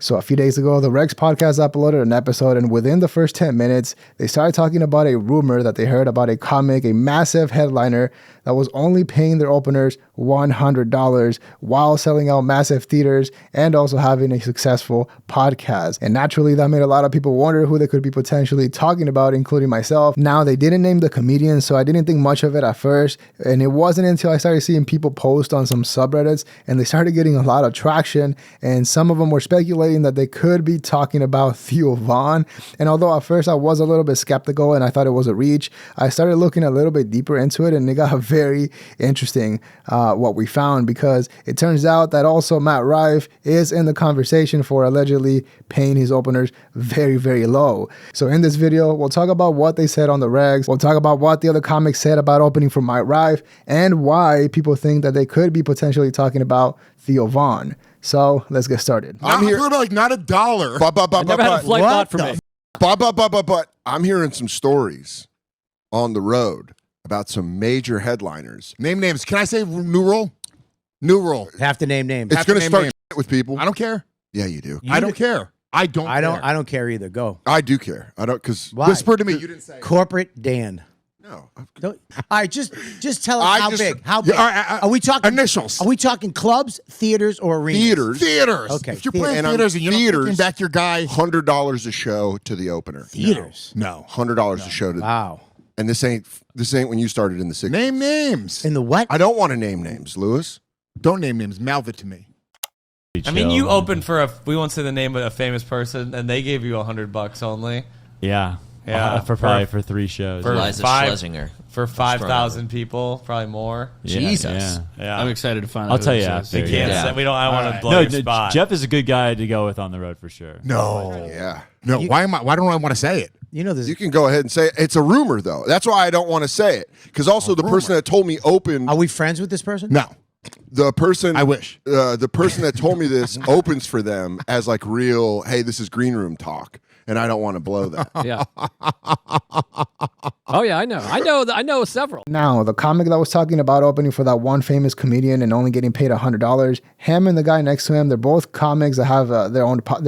So a few days ago, the Regz podcast uploaded an episode, and within the first 10 minutes, they started talking about a rumor that they heard about a comic, a massive headliner that was only paying their openers $100 while selling out massive theaters and also having a successful podcast. And naturally, that made a lot of people wonder who they could be potentially talking about, including myself. Now, they didn't name the comedian, so I didn't think much of it at first. And it wasn't until I started seeing people post on some subreddits and they started getting a lot of traction. And some of them were speculating that they could be talking about Theo Von. And although at first I was a little bit skeptical and I thought it was a reach, I started looking a little bit deeper into it, and it got very interesting what we found, because it turns out that also Matt Rife is in the conversation for allegedly paying his openers very, very low. So in this video, we'll talk about what they said on the Regz. We'll talk about what the other comics said about opening for Matt Rife and why people think that they could be potentially talking about Theo Von. So let's get started. I'm here like not $1. I never had a flight thought for me. But I'm hearing some stories on the road about some major headliners. Name names. Can I say new rule? New rule. Have to name names. It's going to start with people. I don't care. Yeah, you do. I don't care. I don't care either. Go. I do care. I don't, because whisper to me. You didn't say Corporate Dan. No. All right, just tell us how big. How big? Are we talking initials? Are we talking clubs, theaters, or arenas? Theaters. Okay. If you're playing theaters and you're not taking back your guy, $100 a show to the opener. Theaters. No. $100 a show to. Wow. And this ain't when you started in the 60s. Name names. In the what? I don't want to name names, Lewis. Don't name names. Mouth it to me. I mean, you opened for we won't say the name of a famous person, and they gave you $100 only. Yeah. Yeah, for 3 shows. For Liza five- Schlesinger. For 5,000 people, probably more. Jesus. Yeah. I'm excited to find out. I'll tell you We after. can't yeah. say, I don't want to blow No, your spot. Jeff is a good guy to go with on the road for sure. No. Yeah. No. Why don't I want to say it? You know this. You can go ahead and say it. It's a rumor, though. That's why I don't want to say it. Because also the person that told me opened. Are we friends with this person? No. The person. I wish. The person that told me this opens for them as like real, hey, this is green room talk. And I don't want to blow that. Yeah. Oh yeah, I know several. Now, the comic that was talking about opening for that one famous comedian and only getting paid $100, him and the guy next to him, they're both comics that have their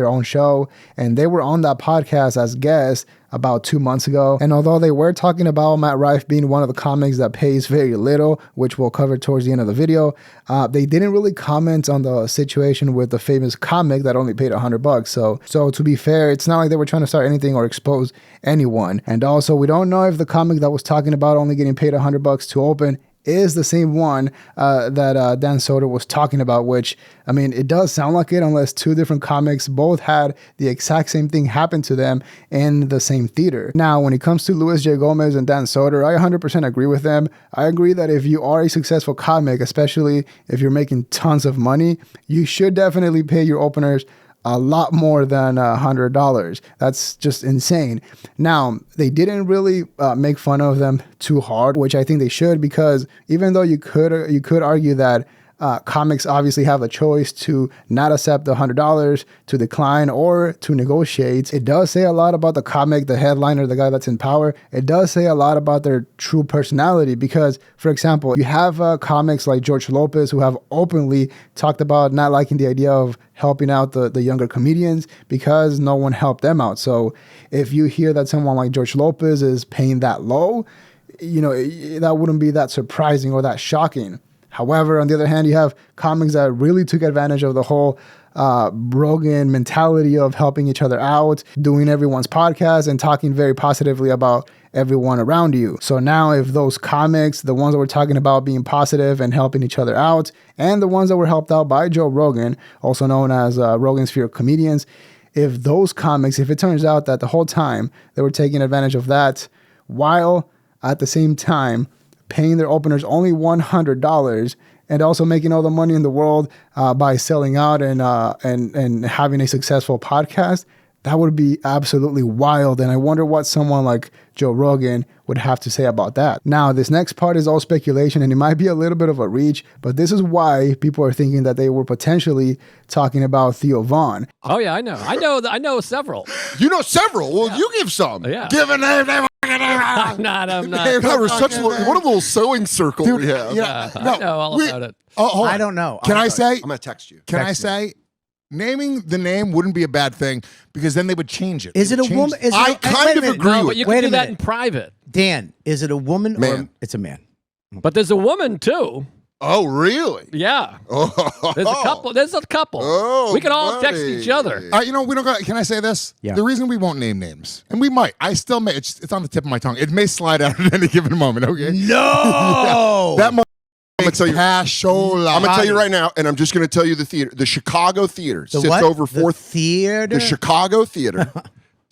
own show, and they were on that podcast as guests about 2 months ago. And although they were talking about Matt Rife being one of the comics that pays very little, which we'll cover towards the end of the video, they didn't really comment on the situation with the famous comic that only paid $100. So to be fair, it's not like they were trying to start anything or expose anyone. And also, we don't know if the comic that was talking about only getting paid $100 to open is the same one that Dan Soder was talking about, which, I mean, it does sound like it, unless two different comics both had the exact same thing happen to them in the same theater. Now, when it comes to Luis J. Gomez and Dan Soder, I 100% agree with them. I agree that if you are a successful comic, especially if you're making tons of money, you should definitely pay your openers a lot more than $100. That's just insane. Now, they didn't really make fun of them too hard, which I think they should, because even though you could argue that comics obviously have a choice to not accept the $100, to decline, or to negotiate. It does say a lot about the comic, the headliner, the guy that's in power. It does say a lot about their true personality, because, for example, you have comics like George Lopez who have openly talked about not liking the idea of helping out the younger comedians because no one helped them out. So if you hear that someone like George Lopez is paying that low, you know, that wouldn't be that surprising or that shocking. However, on the other hand, you have comics that really took advantage of the whole Rogan mentality of helping each other out, doing everyone's podcast, and talking very positively about everyone around you. So now if those comics, the ones that we're talking about being positive and helping each other out, and the ones that were helped out by Joe Rogan, also known as Rogan Sphere Comedians, if those comics, if it turns out that the whole time they were taking advantage of that, while at the same time paying their openers only $100 and also making all the money in the world by selling out and having a successful podcast, that would be absolutely wild. And I wonder what someone like Joe Rogan would have to say about that. Now, this next part is all speculation, and it might be a little bit of a reach, but this is why people are thinking that they were potentially talking about Theo Von. Oh yeah, I know several. You know several. Well, you give some. Yeah. Give a name. I'm not. We're such what a little sewing circle we have. Yeah. I know all about it. Oh, hold on. I don't know. Can I say? I'm going to text you. Can I say? naming the name wouldn't be a bad thing because then they would change it. Is it a Change- woman? Is I it, kind wait a of minute. agree No, with but you Wait can a do that minute. in private. Dan, is it a woman or Man. it's a man? But there's a woman too. Oh, really? Yeah. Oh. There's a couple. There's a couple. Oh, we can all text buddy. each other. You know, we don't got. Can I say this? Yeah. The reason we won't name names, and we might, I still may. It's on the tip of my tongue. It may slide out at any given moment. Okay. No. That mo- I'm gonna tell you. cashola. I'm gonna tell you right now, and I'm just gonna tell you the theater. The Chicago Theater The sits what? over The 4. theater. The Chicago Theater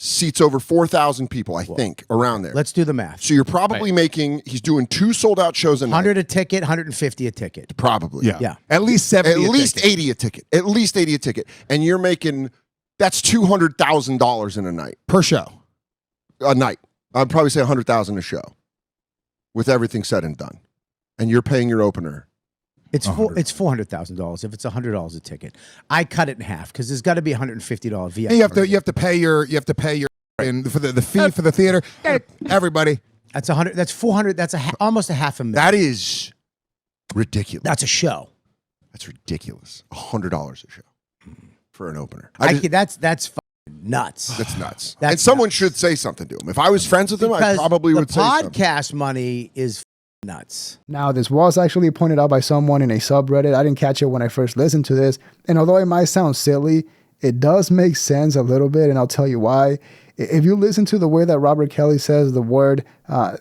seats over 4,000 people, I think, around there. Let's do the math. So you're probably making. He's doing 2 sold-out shows a night. 100 a ticket, 150 a ticket. Probably. Yeah. At least 70. At least 80 a ticket. At least 80 a ticket, and you're making. That's $200,000 in a night. per show. A night. I'd probably say 100,000 a show, with everything said and done, and you're paying your opener. It's $400,000 if it's $100 a ticket. I cut it in half because there's got to be $150 VIP. And you have to pay your and for the fee for the theater. Everybody. That's 100. That's 400. That's almost a half a million. That is ridiculous. That's a show. That's ridiculous. $100 a show for an opener. That's fucking nuts. That's nuts. That's and someone nuts. should say something to him. If I was friends with him, I Because probably would the say something. podcast money is nuts. Now, this was actually pointed out by someone in a subreddit. I didn't catch it when I first listened to this. And although it might sound silly, it does make sense a little bit, and I'll tell you why. If you listen to the way that Robert Kelly says the word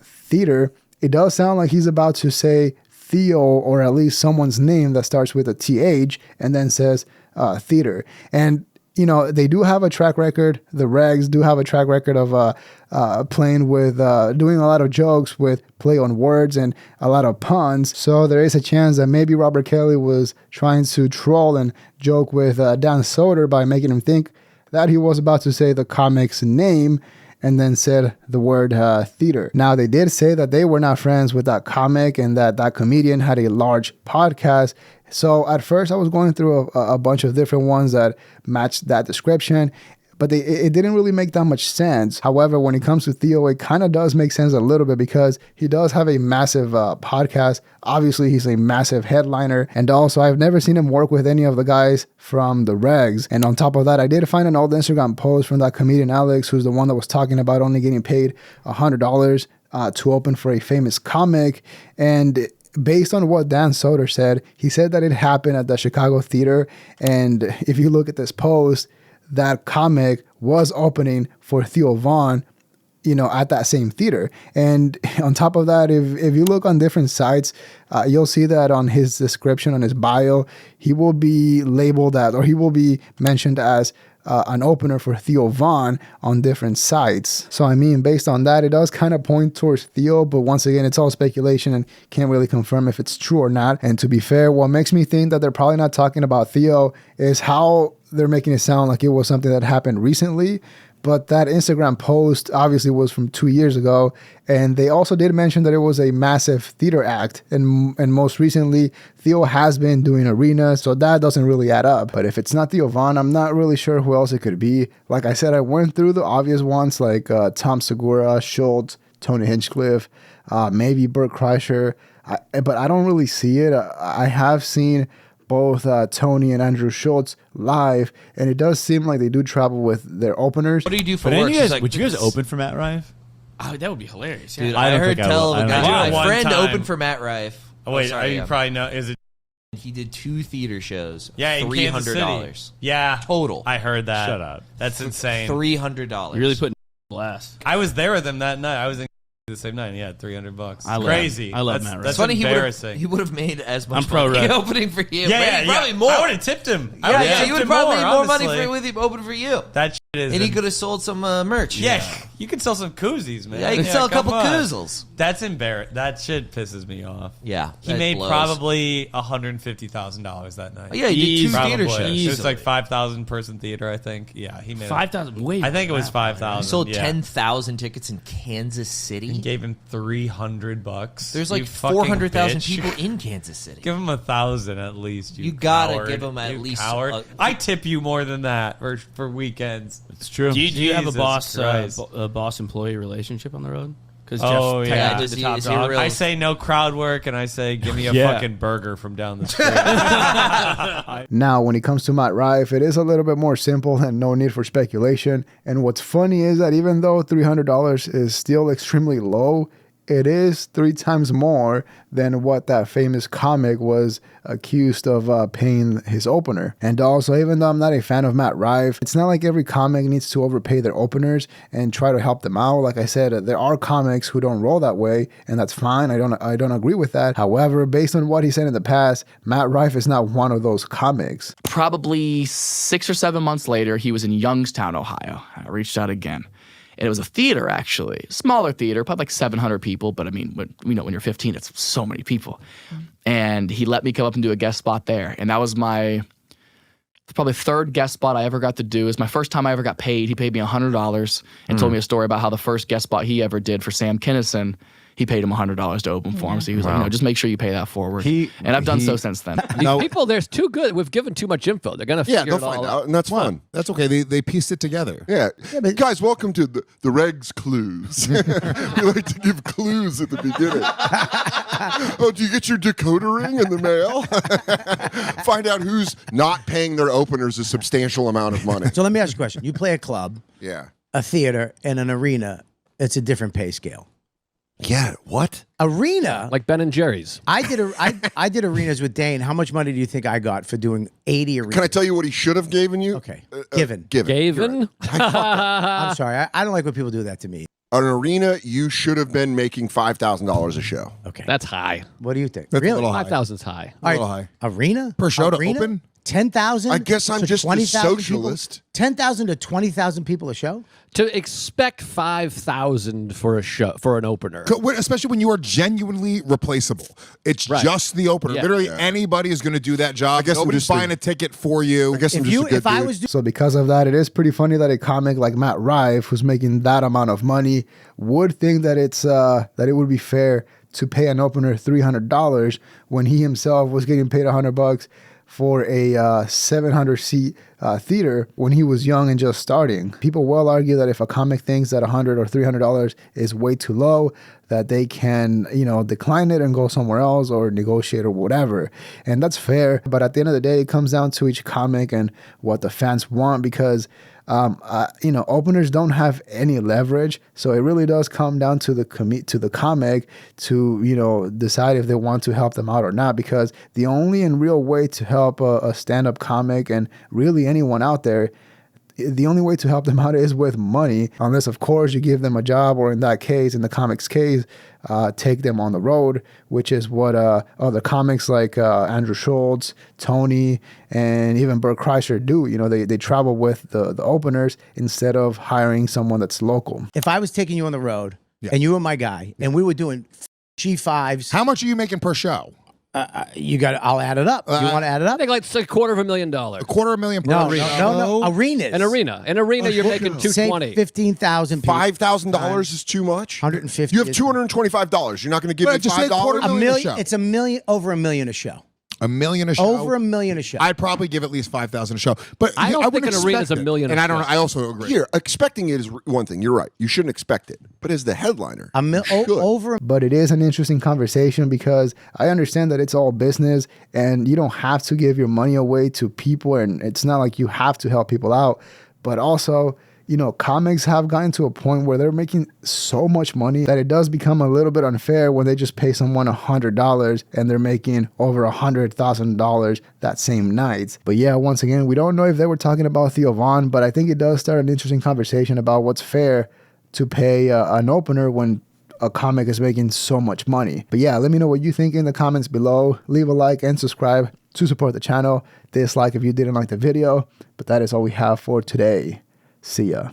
theater, it does sound like he's about to say Theo, or at least someone's name that starts with a TH and then says theater. And you know, they do have a track record. The Regz do have a track record of playing with, doing a lot of jokes with play on words and a lot of puns. So there is a chance that maybe Robert Kelly was trying to troll and joke with Dan Soder by making him think that he was about to say the comic's name and then said the word theater. Now, they did say that they were not friends with that comic and that comedian had a large podcast. So at first I was going through a bunch of different ones that matched that description, but it didn't really make that much sense. However, when it comes to Theo, it kind of does make sense a little bit because he does have a massive podcast. Obviously, he's a massive headliner. And also, I've never seen him work with any of the guys from the Regz. And on top of that, I did find an old Instagram post from that comedian Alex, who's the one that was talking about only getting paid $100 to open for a famous comic. And based on what Dan Soder said, he said that it happened at the Chicago Theater. And if you look at this post, that comic was opening for Theo Von, you know, at that same theater. And on top of that, if you look on different sites, you'll see that on his description, on his bio, he will be labeled as, or he will be mentioned as an opener for Theo Von on different sites. So, I mean, based on that, it does kind of point towards Theo, but once again, it's all speculation and can't really confirm if it's true or not. And to be fair, what makes me think that they're probably not talking about Theo is how they're making it sound like it was something that happened recently. But that Instagram post obviously was from 2 years ago. And they also did mention that it was a massive theater act. And most recently, Theo has been doing arenas. So that doesn't really add up. But if it's not Theo Von, I'm not really sure who else it could be. Like I said, I went through the obvious ones like Tom Segura, Schultz, Tony Hinchcliffe, maybe Bert Kreischer. But I don't really see it. I have seen both Tony and Andrew Schultz live, and it does seem like they do travel with their openers. What do you do for But work? you guys, She's like, would you guys open for Matt Rife? Oh, that would be hilarious. Dude, Yeah. I I don't heard think I tell will. of a I guy. don't My know. friend One time. opened for Matt Rife. Oh, wait, sorry, you probably know. Is it? He did 2 theater shows. Yeah, in Kansas City. $300 Yeah, total. I heard that. Shut up. That's insane. $300. You're really putting blast. I was there with him that night. I was in the same night. Yeah, $300. I love- Crazy. I love that's, Matt Rife. That's It's funny embarrassing. he would have made as much I'm pro money Rife. opening for you. yeah, Probably more. I would have tipped him. I Yeah, would've yeah, tipped you would him probably made more money honestly. with him opening for you. That shit is. And he could have sold some merch. Yeah, you could sell some koozies, man. Yeah, you could sell a come couple on. koozles. That's embarrassing. That shit pisses me off. Yeah. He that made blows. probably $150,000 that night. Yeah, he did 2 Probably. theater shows. It was like 5,000 person theater, I think. Yeah, he made 5,000. Wait. I think it was He 5,000. sold yeah. 10,000 tickets in Kansas City. He gave him $300. There's You like fucking 400,000 bitch. people in Kansas City. Give him 1,000 at least. You gotta coward. give him at You least Coward. I tip you more than that for weekends. It's true. Do you have a Jesus boss Christ. boss employee relationship on the road? Because Oh, Jeff's yeah. technically Is the he- top is he a dog. real- I say no crowd work, and I say give me a Yeah. fucking burger from down the street. Now, when it comes to Matt Rife, it is a little bit more simple and no need for speculation. And what's funny is that even though $300 is still extremely low, it is 3 times more than what that famous comic was accused of paying his opener. And also, even though I'm not a fan of Matt Rife, it's not like every comic needs to overpay their openers and try to help them out. Like I said, there are comics who don't roll that way, and that's fine. I don't agree with that. However, based on what he said in the past, Matt Rife is not one of those comics. Probably 6 or 7 months later, he was in Youngstown, Ohio. I reached out again. And it was a theater, actually. Smaller theater, probably like 700 people. But I mean, when you're 15, it's so many people. And he let me come up and do a guest spot there. And that was my probably 3rd guest spot I ever got to do. It was my first time I ever got paid. He paid me $100 and told me a story about how the first guest spot he ever did for Sam Kinison, he paid him $100 to open for him. So he was like, just make sure you pay that forward. And I've done so since then. These people, there's too good. We've given too much info. They're gonna Yeah, figure they'll it all find out, and that's fun. That's okay. They pieced it together. Yeah. Guys, welcome to the Regz clues. We like to give clues at the beginning. Oh, do you get your decoder ring in the mail? Find out who's not paying their openers a substantial amount of money. So let me ask you a question. You play a club, Yeah. a theater, and an arena. It's a different pay scale. Yeah, what? Arena, Like Ben and Jerry's. I did arenas with Dane. How much money do you think I got for doing 80 arenas? Can I tell you what he should have given you? Okay. Given. Gavin? I'm sorry. I don't like when people do that to me. An arena, you should have been making $5,000 a show. Okay. That's high. What do you think? That's a Really? little high. 5,000's high. All little high. Arena? Per show to Arena? open? 10,000? I guess I'm just a 20,000 people? socialist. 10,000 to 20,000 people a show? To expect 5,000 for a show for an opener. Especially when you are genuinely replaceable. It's Right. just the opener. Yeah. Literally anybody is going to do that job. I guess I'm Nobody's just a- buying a ticket for you. I guess I'm just a good If I dude. was So because of that, it is pretty funny that a comic like Matt Rife, who's making that amount of money, would think that that it would be fair to pay an opener $300 when he himself was getting paid $100 for a 700 seat theater when he was young and just starting. People will argue that if a comic thinks that $100 or $300 is way too low, that they can, decline it and go somewhere else or negotiate or whatever. And that's fair. But at the end of the day, it comes down to each comic and what the fans want, because openers don't have any leverage. So it really does come down to the comic to, decide if they want to help them out or not, because the only and real way to help a stand-up comic, and really anyone out there, the only way to help them out is with money, unless, of course, you give them a job, or in that case, in the comics case, take them on the road, which is what other comics like Andrew Schultz, Tony, and even Bert Kreischer do. They travel with the openers instead of hiring someone that's local. If I was taking you on the road and you were my guy and we were doing G5s, How much are you making per show? I'll add it up. You want to add it I up? think like it's $250,000. $250,000 per No, show? no. Arenas. An arena, you're making Say 220. 15,000 people. $5,000 is too much? 150. You have $225. You're not going to give Well, me just say $5? quarter A million a million. show. It's over $1 million a show. $1 million a show? Over $1 million a show. I'd probably give at least $5,000 a show. But I don't think wouldn't an arena's expect $1 million a And I don't. show. I also agree. Here, expecting it is one thing. You're right. You shouldn't expect it. But as the headliner, you should. Over. But it is an interesting conversation, because I understand that it's all business and you don't have to give your money away to people, and it's not like you have to help people out. But also, comics have gotten to a point where they're making so much money that it does become a little bit unfair when they just pay someone $100 and they're making over $100,000 that same night. But yeah, once again, we don't know if they were talking about Theo Von, but I think it does start an interesting conversation about what's fair to pay an opener when a comic is making so much money. But yeah, let me know what you think in the comments below. Leave a like and subscribe to support the channel. Dislike if you didn't like the video. But that is all we have for today. See ya.